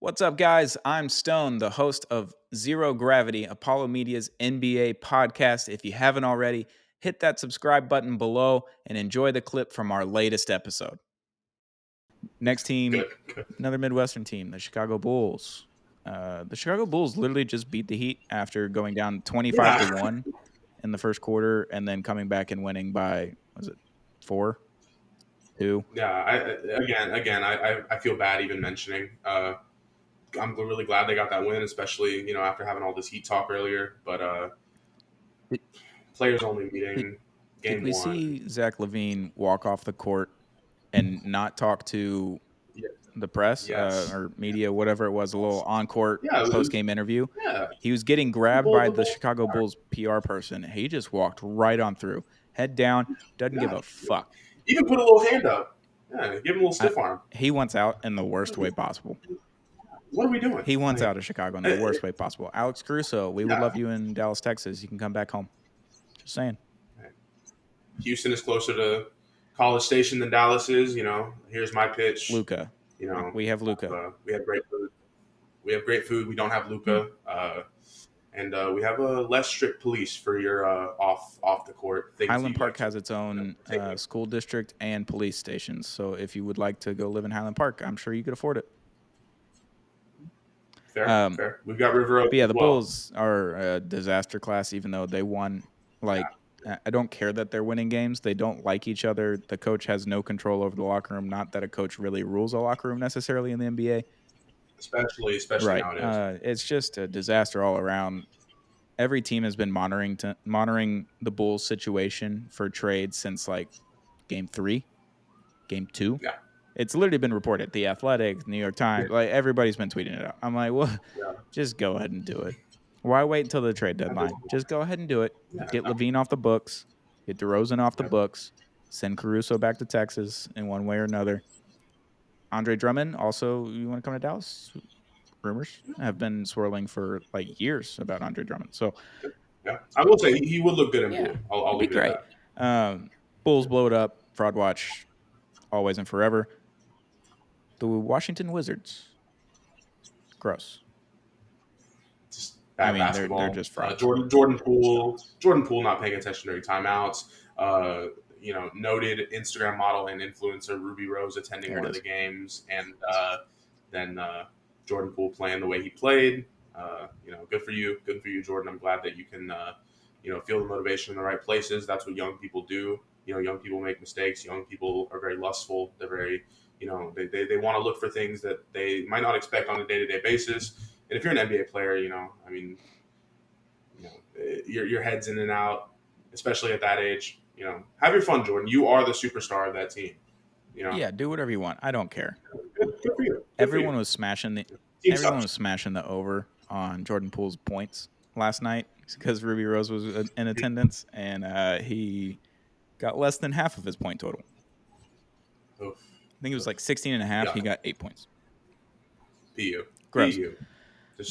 What's up, guys? I'm Stone, the host of Zero Gravity, Apollo Media's NBA podcast. If you haven't already, hit that subscribe button below and enjoy the clip from our latest episode. Next team, Good. another Midwestern team, the Chicago Bulls. The Chicago Bulls literally just beat the Heat after going down 25-1 in the first quarter and then coming back and winning by, was it 4-2? Yeah, I feel bad even mentioning. I'm really glad they got that win, especially after having all this heat talk earlier. But players only meeting Did game we one. see Zach LaVine walk off the court and not talk to Yeah. the press Yes. or media, whatever it was, a little on-court post-game interview? Yeah. He was getting grabbed by the Bulls Chicago Bulls PR person. He just walked right on through, head down, doesn't give a fuck. Even put a little hand up. Yeah, give him a little stiff arm. He wants out in the worst way possible. What are we doing? He wants out of Chicago in the worst way possible. Alex Caruso, we would love you in Dallas, Texas. You can come back home. Just saying. Houston is closer to College Station than Dallas is. Here's my pitch. Luka. We have Luka. We have great food. We don't have Luka. And we have a less strict police for your off the court things. Highland Park has its own school district and police stations. So if you would like to go live in Highland Park, I'm sure you could afford it. Fair. We've got River Oaks. But yeah, the Bulls are a disaster class, even though they won. I don't care that they're winning games. They don't like each other. The coach has no control over the locker room. Not that a coach really rules a locker room necessarily in the NBA. Especially right. nowadays. It's just a disaster all around. Every team has been monitoring the Bulls situation for trades since game 3, game 2. Yeah. It's literally been reported. The Athletic, New York Times, everybody's been tweeting it out. I'm like, well, just go ahead and do it. Why wait until the trade deadline? Just go ahead and do it. Get LaVine off the books. Get DeRozan off the books. Send Caruso back to Texas in one way or another. Andre Drummond, also, you want to come to Dallas? Rumors have been swirling for years about Andre Drummond. So, yeah, I will say he would look good in blue. I'll leave it at that. Bulls blow it up. Fraud watch, always and forever. The Washington Wizards. Gross. Basketball. They're just fraud. Jordan Poole not paying attention during timeouts. Noted Instagram model and influencer Ruby Rose attending one of the games, and then Jordan Poole playing the way he played. Good for you, Jordan. I'm glad that you can, feel the motivation in the right places. That's what young people do. Young people make mistakes. Young people are very lustful. They're very, they want to look for things that they might not expect on a day-to-day basis. And if you're an NBA player, your head's in and out, especially at that age. Have your fun, Jordan. You are the superstar of that team. Yeah, do whatever you want. I don't care. Good for you. Everyone was smashing the over on Jordan Poole's points last night because Ruby Rose was in attendance, and he got less than half of his point total. Oof. I think it was 16 and a half. Yeah. He got 8 points. PU. Gross. PU.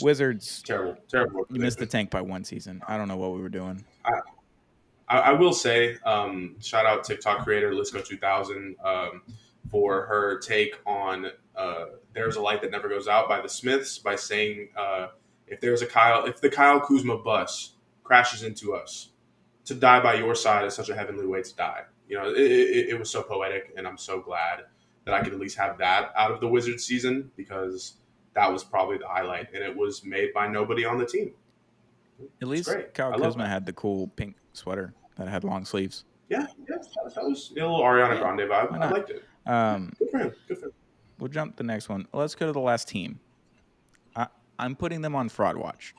Wizards. Terrible. You missed the tank by one season. I don't know what we were doing. I will say, shout out TikTok creator Lisco2000 for her take on "There's a Light That Never Goes Out" by the Smiths, by saying if the Kyle Kuzma bus crashes into us, to die by your side is such a heavenly way to die. It was so poetic, and I'm so glad that I could at least have that out of the Wizards season, because that was probably the highlight, and it was made by nobody on the team. At least Kyle Kuzma had the cool pink sweater that had long sleeves. Yeah, that was a little Ariana Grande vibe. I liked it. Good for him. We'll jump to the next one. Let's go to the last team. I'm putting them on fraud watch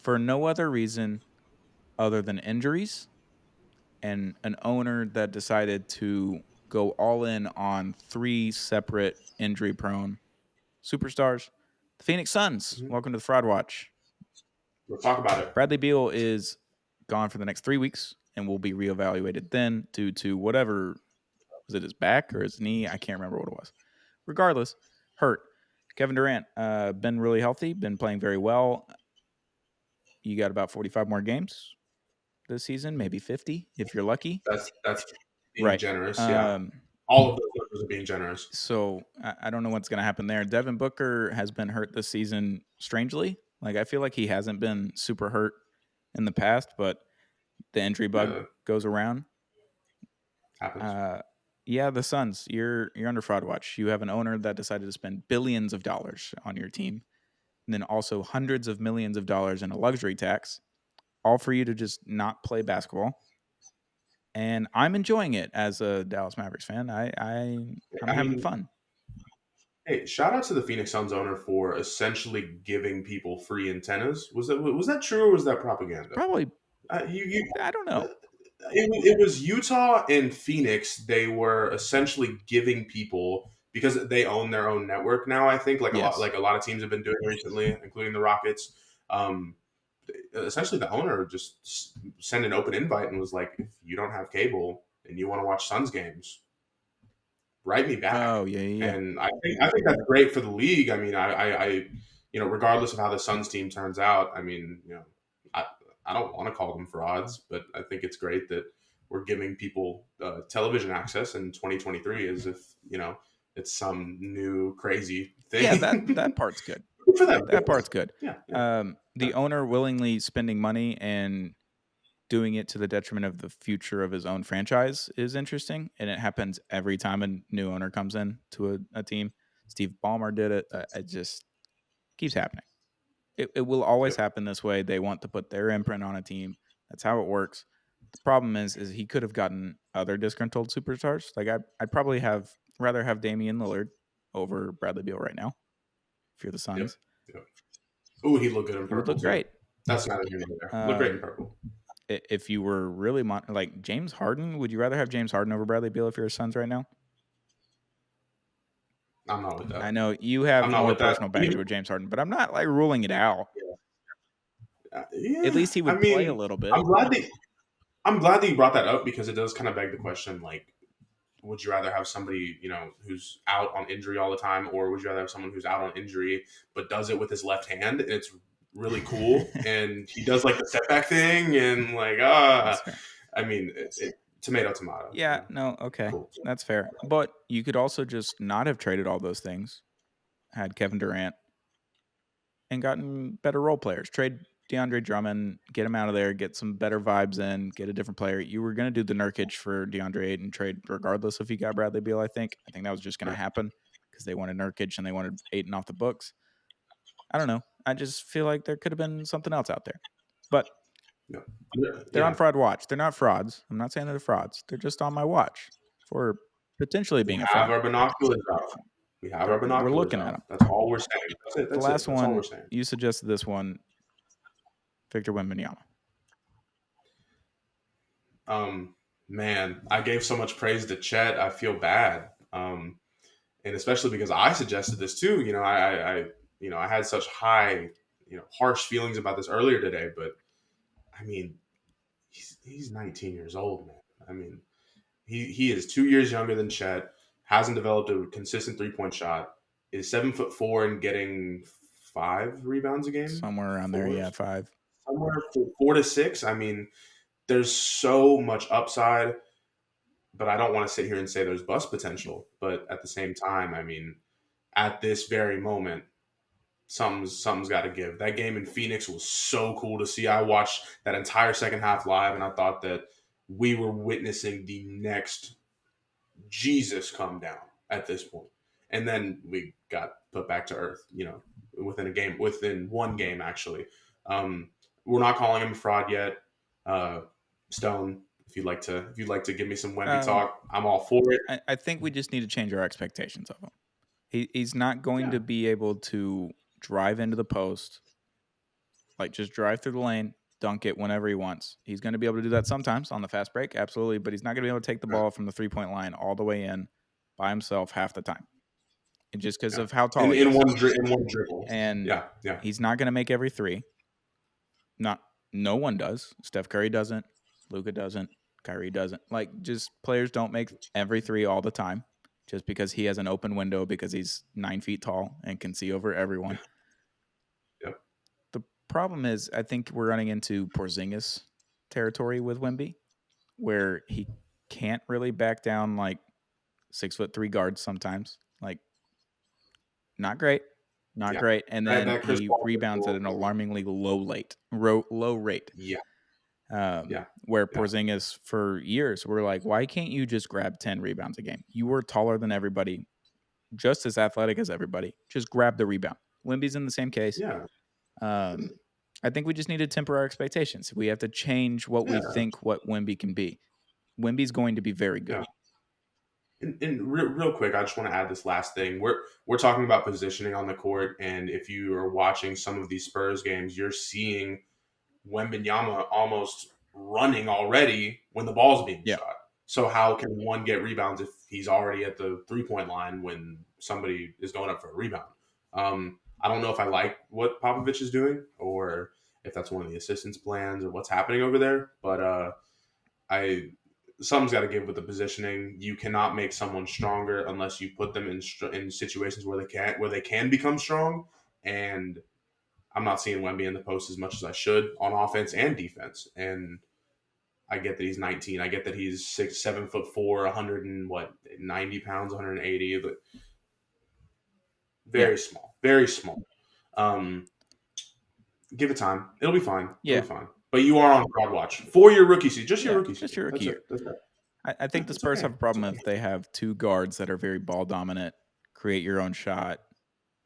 for no other reason other than injuries and an owner that decided to go all in on 3 separate injury-prone superstars. The Phoenix Suns. Mm-hmm. Welcome to the fraud watch. We'll talk about it. Bradley Beal is gone for the next 3 weeks and will be reevaluated then due to whatever. Was it his back or his knee? I can't remember what it was. Regardless, hurt. Kevin Durant, been really healthy, been playing very well. You got about 45 more games this season, maybe 50 if you're lucky. That's being right. Generous. Yeah. All of those numbers are being generous. So I don't know what's going to happen there. Devin Booker has been hurt this season, strangely. Like, I feel like he hasn't been super hurt in the past, but the injury bug goes around. Happens. Yeah, the Suns, you're under fraud watch. You have an owner that decided to spend billions of dollars on your team, and then also hundreds of millions of dollars in a luxury tax, all for you to just not play basketball. And I'm enjoying it as a Dallas Mavericks fan. I'm having fun. Hey, shout out to the Phoenix Suns owner for essentially giving people free antennas. Was that true or was that propaganda? Probably. I don't know. It was Utah and Phoenix. They were essentially giving people, because they own their own network now. I think a lot of teams have been doing recently, including the Rockets. Essentially, the owner just sent an open invite and was like, "If you don't have cable and you want to watch Suns games, write me back." Oh yeah. And I think that's great for the league. I mean, I regardless of how the Suns team turns out, I mean, I don't want to call them frauds, but I think it's great that we're giving people television access in 2023 as if, it's some new crazy thing. Yeah, that part's good. For them. That part's good. Yeah. The owner willingly spending money and doing it to the detriment of the future of his own franchise is interesting, and it happens every time a new owner comes in to a team. Steve Ballmer did it. It just keeps happening. It will always happen this way. They want to put their imprint on a team. That's how it works. The problem is he could have gotten other disgruntled superstars. Like, I'd probably rather have Damian Lillard over Bradley Beal right now, if you're the Suns. Yep. Oh, he looked good in purple. He would look great. That's not even there. Look great in purple. If you were really like James Harden, would you rather have James Harden over Bradley Beal if you're a Suns right now? I'm not with that. I know you have more personal baggage with James Harden, but I'm not like ruling it out. Yeah. At least he would play a little bit. I'm glad that you brought that up, because it does kind of beg the question, like, would you rather have somebody, who's out on injury all the time, or would you rather have someone who's out on injury but does it with his left hand and it's really cool and he does like the step back thing and like I mean, tomato. Yeah, no, okay. Cool. That's fair. But you could also just not have traded all those things, had Kevin Durant, and gotten better role players. Trade DeAndre Drummond, get him out of there, get some better vibes in, get a different player. You were going to do the Nurkic for DeAndre Ayton trade regardless if you got Bradley Beal, I think. I think that was just going to happen because they wanted Nurkic and they wanted Ayton off the books. I don't know. I just feel like there could have been something else out there. But they're on fraud watch. They're not frauds. I'm not saying they're frauds. They're just on my watch for potentially being a fraud. We have our binoculars. We're looking at them. That's all we're saying. That's the last one, you suggested this one, Victor Wembanyama. Man, I gave so much praise to Chet. I feel bad. And especially because I suggested this too. I had such high, harsh feelings about this earlier today, but I mean, he's 19 years old, man. I mean, he is 2 years younger than Chet, hasn't developed a consistent 3-point shot, is 7'4" and getting 5 rebounds a game. Somewhere around there, yeah, 5. Somewhere 4 to 6. I mean, there's so much upside, but I don't want to sit here and say there's bust potential. But at the same time, I mean, at this very moment, something's got to give. That game in Phoenix was so cool to see. I watched that entire second half live, and I thought that we were witnessing the next Jesus come down at this point. And then we got put back to earth, within one game, actually. We're not calling him a fraud yet. Stone, if you'd like to give me some Wemby talk, I'm all for it. I think we just need to change our expectations of him. He's not going to be able to drive into the post, like just drive through the lane, dunk it whenever he wants. He's going to be able to do that sometimes on the fast break, absolutely, but he's not going to be able to take the ball from the 3-point line all the way in by himself half the time. And just because of how tall he is. In one dribble. And he's not going to make every three. No one does. Steph Curry doesn't. Luka doesn't. Kyrie doesn't. Like, just players don't make every three all the time just because he has an open window because he's 9 feet tall and can see over everyone. Yep. The problem is I think we're running into Porzingis territory with Wemby where he can't really back down like 6'3" guards sometimes. Like, not great. Not Yeah. great. And then That Chris he Paul rebounds at an alarmingly low rate. Yeah. Where Porzingis for years, we're like, why can't you just grab 10 rebounds a game? You were taller than everybody, just as athletic as everybody. Just grab the rebound. Wemby's in the same case. Yeah. I think we just need to temper our expectations. We have to change what we think what Wemby can be. Wemby's going to be very good. Yeah. And real quick, I just want to add this last thing. We're talking about positioning on the court, and if you are watching some of these Spurs games, you're seeing Wembanyama almost running already when the ball's being shot. So how can one get rebounds if he's already at the 3-point line when somebody is going up for a rebound? I don't know if I like what Popovich is doing, or if that's one of the assistants' plans, or what's happening over there. But something's got to give with the positioning. You cannot make someone stronger unless you put them in situations where they can become strong. And I'm not seeing Wemby in the post as much as I should on offense and defense. And I get that he's 19. I get that he's 7'4", 90 pounds, 180, but very small, very small. Give it time; it'll be fine. It'll be fine. But you are on fraud watch for your rookie season, just your rookie season. Just your rookie year. I think the Spurs have a problem if they have two guards that are very ball dominant, create your own shot,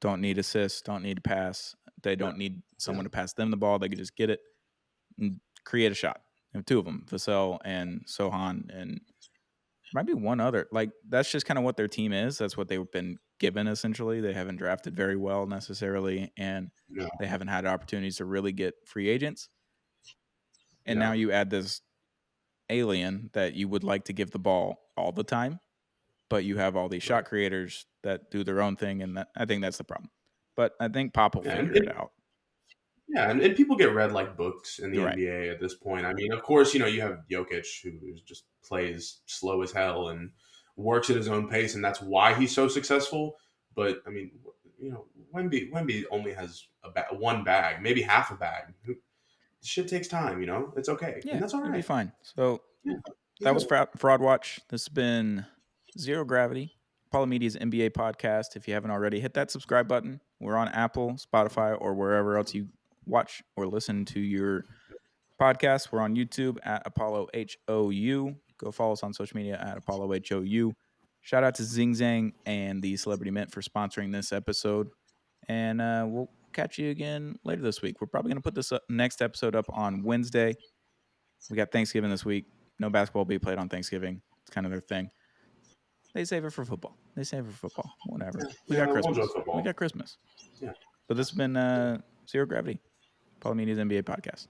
don't need assists, don't need to pass. They don't need someone to pass them the ball. They can just get it and create a shot. And two of them, Vassell and Sohan, and might be one other. Like, that's just kind of what their team is. That's what they've been given, essentially. They haven't drafted very well necessarily, and they haven't had opportunities to really get free agents. And now you add this alien that you would like to give the ball all the time, but you have all these shot creators that do their own thing, and I think that's the problem. But I think Pop will figure it out. Yeah, and people get read like books in the NBA at this point. I mean, of course, you have Jokic, who just plays slow as hell and works at his own pace, and that's why he's so successful. But, I mean, Wemby only has one bag, maybe half a bag. Shit takes time, It's okay. Yeah, and that's all right. It'll be fine. So that was Fraud Watch. This has been Zero Gravity, Apollo Media's NBA podcast. If you haven't already, hit that subscribe button. We're on Apple, Spotify, or wherever else you watch or listen to your podcast. We're on YouTube at Apollo HOU. Go follow us on social media at Apollo HOU. Shout out to Zing Zang and the Celebrity Mint for sponsoring this episode. And we'll catch you again later this week. We're probably going to put this next episode up on Wednesday. We got Thanksgiving this week. No basketball will be played on Thanksgiving. It's kind of their thing. They save it for football. Whatever. We got Christmas. We got Christmas. Yeah. But this has been Zero Gravity, Apollo Media's NBA podcast.